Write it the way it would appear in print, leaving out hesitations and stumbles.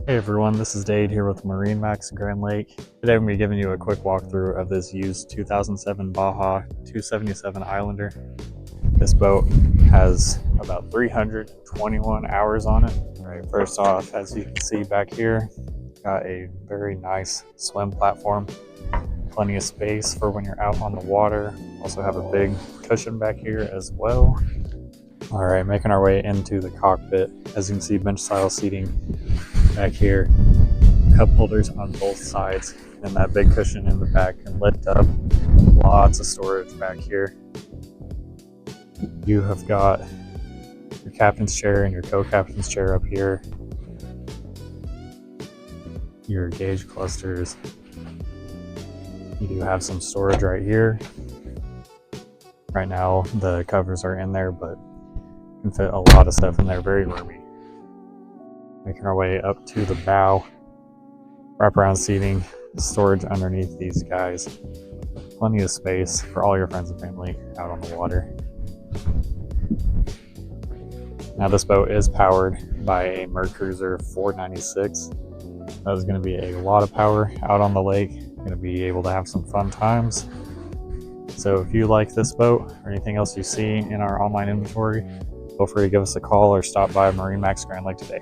Hey everyone, this is Dade here with MarineMax Grand Lake. Today I'm going to be giving you a quick walkthrough of this used 2007 Baja 277 Islander. This boat has about 321 hours on it. All right, first off, as you can see back here, got a very nice swim platform. Plenty of space for when you're out on the water. Also have a big cushion back here as well. All right, making our way into the cockpit. As you can see, bench style seating back here, cup holders on both sides, and that big cushion in the back can lift up. Lots of storage back here. You have got your captain's chair and your co-captain's chair up here, your gauge clusters. You do have some storage right here. Right now the covers are in there, but you can fit a lot of stuff in there, very roomy. Making our way up to the bow, wraparound seating, storage underneath these guys. Plenty of space for all your friends and family out on the water. Now this boat is powered by a Mercruiser 496. That is going to be a lot of power out on the lake. Going to be able to have some fun times. So if you like this boat or anything else you see in our online inventory, feel free to give us a call or stop by MarineMax Grand Lake today.